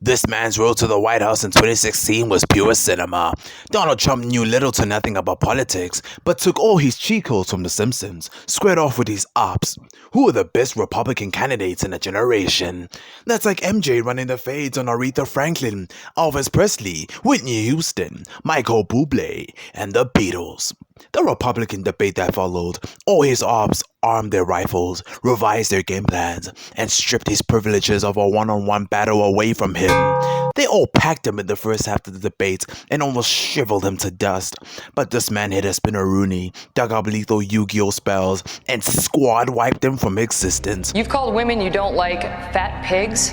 This man's road to the White House in 2016 was pure cinema. Donald Trump knew little to nothing about politics, but took all his cheat codes from The Simpsons, squared off with his ops. Who are the best Republican candidates in a generation? That's like MJ running the fades on Aretha Franklin, Elvis Presley, Whitney Houston, Michael Buble, and The Beatles. The Republican debate that followed, all his ops armed their rifles, revised their game plans, and stripped his privileges of a one-on-one battle away from him. They all packed him in the first half of the debate and almost shriveled him to dust. But this man hit a spinneroonie, dug up lethal Yu-Gi-Oh spells, and squad wiped him from existence. You've called women you don't like fat pigs,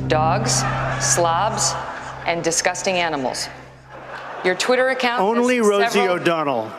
dogs, slobs, and disgusting animals. Your Twitter account only Rosie O'Donnell.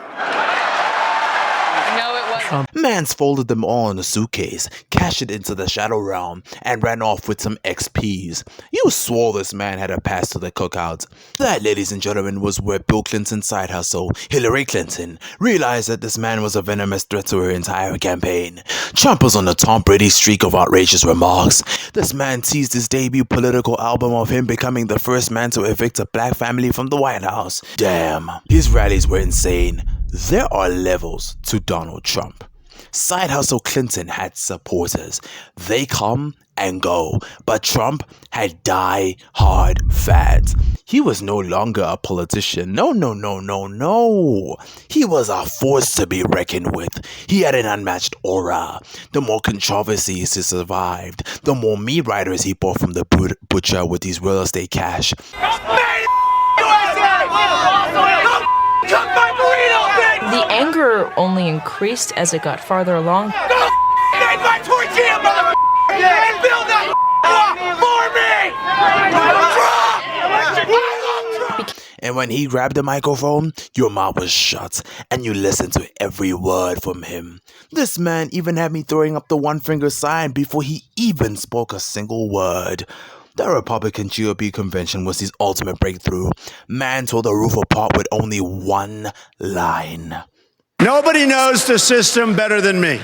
No, it wasn't. Mans folded them all in a suitcase, cashed it into the shadow realm, and ran off with some XPs. You swore this man had a pass to the cookouts. That, ladies and gentlemen, was where Bill Clinton's side hustle, Hillary Clinton, realized that this man was a venomous threat to her entire campaign. Trump was on the Tom Brady streak of outrageous remarks. This man teased his debut political album of him becoming the first man to evict a black family from the White House. Damn, his rallies were insane. There are levels to Donald Trump. Side hustle Clinton had supporters. They come and go. But Trump had die-hard fans. He was no longer a politician. No. He was a force to be reckoned with. He had an unmatched aura. The more controversies he survived, the more meat riders he bought from the butcher with his real estate cash. The anger only increased as it got farther along. And when he grabbed the microphone, your mouth was shut and you listened to every word from him. This man even had me throwing up the one finger sign before he even spoke a single word. The Republican GOP convention was his ultimate breakthrough. Man tore the roof apart with only one line. Nobody knows the system better than me.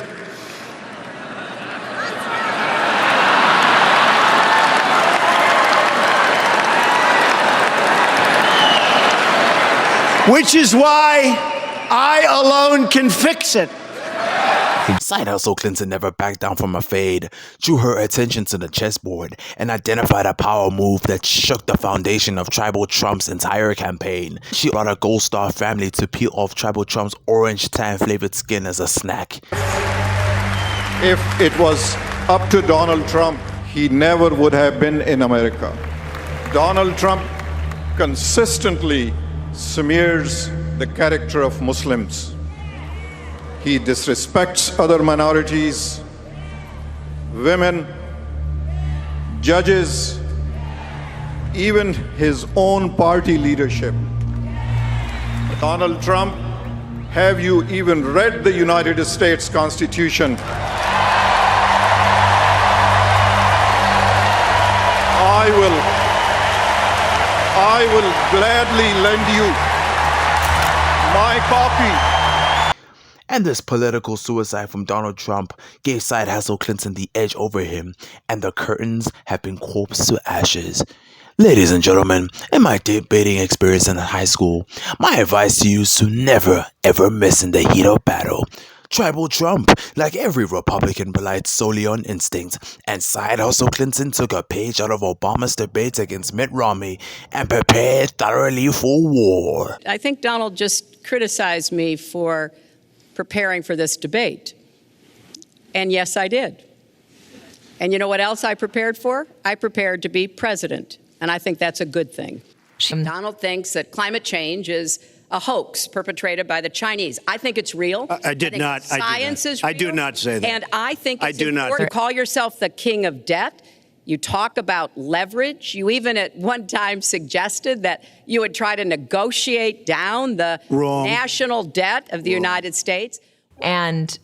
Which is why I alone can fix it. Side hustle Clinton never backed down from a fade, drew her attention to the chessboard, and identified a power move that shook the foundation of Tribal Trump's entire campaign. She brought a Gold Star family to peel off Tribal Trump's orange tan flavored skin as a snack. If it was up to Donald Trump, he never would have been in America. Donald Trump consistently smears the character of Muslims. He disrespects other minorities, women, judges, even his own party leadership. Donald Trump, have you even read the United States Constitution? I will gladly lend you my copy. And this political suicide from Donald Trump gave side hustle Clinton the edge over him, and the curtains have been corpse to ashes. Ladies and gentlemen, in my debating experience in high school, my advice to you is to never ever miss in the heat of battle. Tribal Trump, like every Republican, relied solely on instinct, and side hustle Clinton took a page out of Obama's debate against Mitt Romney and prepared thoroughly for war. I think Donald just criticized me for preparing for this debate. And yes, I did. And you know what else I prepared for? I prepared to be president. And I think that's a good thing. Donald thinks that climate change is a hoax perpetrated by the Chinese. I think it's real. I did not. Science is real. I do not say that. And I think it's important to call yourself the king of debt. You talk about leverage. You even at one time suggested that you would try to negotiate down the national debt of the United States. And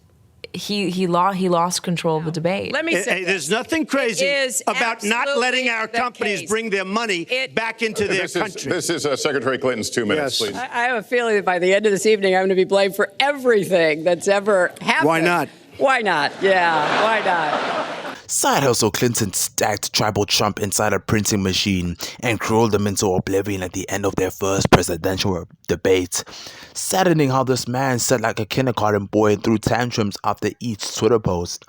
he lost control of the debate. Let me say there's nothing crazy about not letting our companies bring their money back into their country. This is Secretary Clinton's 2 minutes, please. I have a feeling that by the end of this evening, I'm going to be blamed for everything that's ever happened. Why not? Why not? Yeah, why not? Side hustle Clinton stacked tribal Trump inside a printing machine and crawled him into oblivion at the end of their first presidential debate. Saddening how this man sat like a kindergarten boy and threw tantrums after each Twitter post.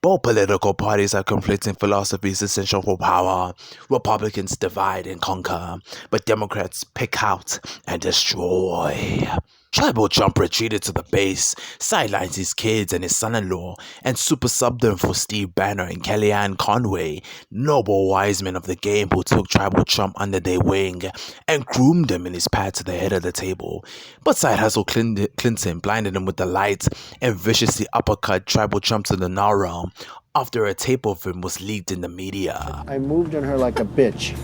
Both political parties have conflicting philosophies essential for power. Republicans divide and conquer, but Democrats pick out and destroy. Tribal Trump retreated to the base, sidelines his kids and his son-in-law, and super subbed them for Steve Bannon and Kellyanne Conway, noble wise men of the game who took Tribal Trump under their wing and groomed him in his path to the head of the table. But side hustle Clinton blinded him with the lights and viciously uppercut Tribal Trump to the now realm after a tape of him was leaked in the media. I moved on her like a bitch,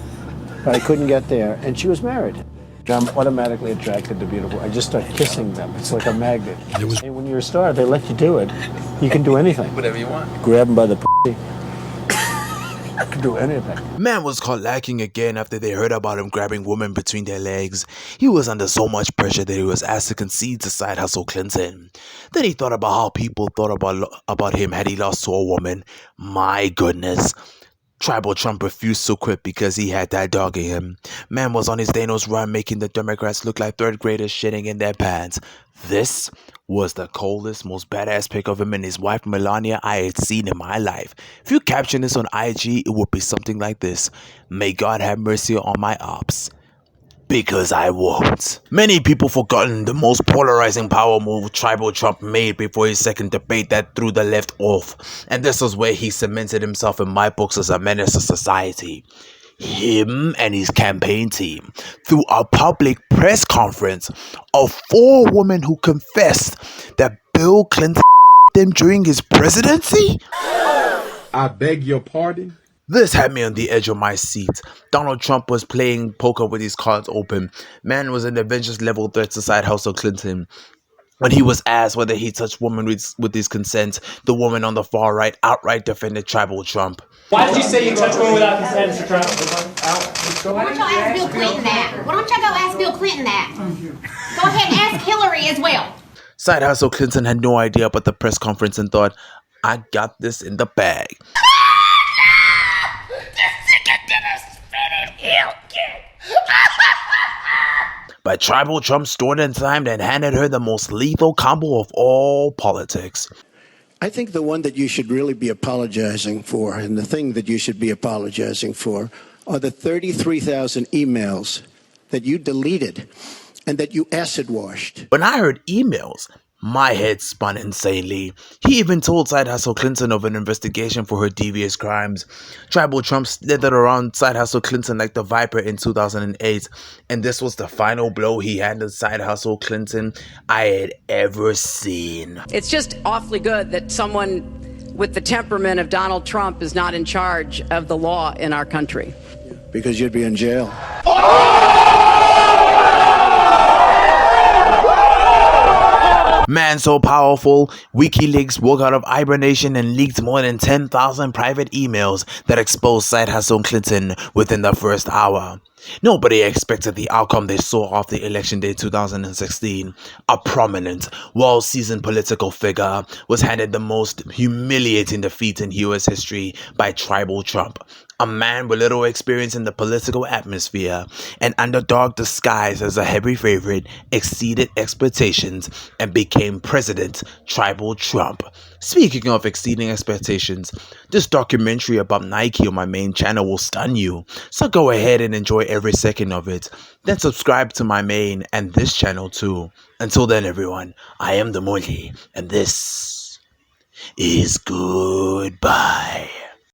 but I couldn't get there, and she was married. I'm automatically attracted to beautiful. I just start kissing them. It's like a magnet. And when you're a star, they let you do it. You can do anything. Whatever you want. Grab them by the pussy. I can do anything. Man was caught lacking again after they heard about him grabbing women between their legs. He was under so much pressure that he was asked to concede to side hustle Clinton. Then he thought about how people thought about him had he lost to a woman. My goodness. Tribal Trump refused to quit because he had that dog in him. Man was on his Thanos run, making the Democrats look like third graders shitting in their pants. This was the coldest, most badass pic of him and his wife Melania I had seen in my life. If you caption this on IG, it would be something like this: "May God have mercy on my ops. Because I won't." Many people forgotten the most polarizing power move Tribal Trump made before his second debate that threw the left off. And this was where he cemented himself in my books as a menace to society. Him and his campaign team threw a public press conference of 4 women who confessed that Bill Clinton them during his presidency. I beg your pardon? This had me on the edge of my seat. Donald Trump was playing poker with his cards open. Man was an Avengers level threat to side hustle Clinton. When he was asked whether he touched women with his consent, the woman on the far right outright defended Tribal Trump. Why did you say you touched women without consent, Mr. Trump? Why don't y'all ask Bill Clinton that? Why don't y'all go ask Bill Clinton that? Go ahead and ask Hillary as well. Side hustle Clinton had no idea about the press conference and thought, I got this in the bag. But Tribal Trump stored in time and handed her the most lethal combo of all politics. I think the one that you should really be apologizing for, and the thing that you should be apologizing for, are the 33,000 emails that you deleted and that you acid washed. When I heard emails, my head spun insanely. He even told side hustle Clinton of an investigation for her devious crimes. Tribal Trump slithered around side hustle Clinton like the Viper in 2008, and this was the final blow he handed side hustle Clinton I had ever seen. It's just awfully good that someone with the temperament of Donald Trump is not in charge of the law in our country. Because you'd be in jail. Man so powerful, WikiLeaks woke out of hibernation and leaked more than 10,000 private emails that exposed side hustle Clinton within the first hour. Nobody expected the outcome they saw after Election Day 2016. A prominent, well-seasoned political figure was handed the most humiliating defeat in US history by Tribal Trump. A man with little experience in the political atmosphere, an underdog disguised as a heavy favorite, exceeded expectations and became President Tribal Trump. Speaking of exceeding expectations, this documentary about Nike on my main channel will stun you, so go ahead and enjoy every second of it. Then subscribe to my main and this channel too. Until then everyone, I am the Multi, and this is goodbye.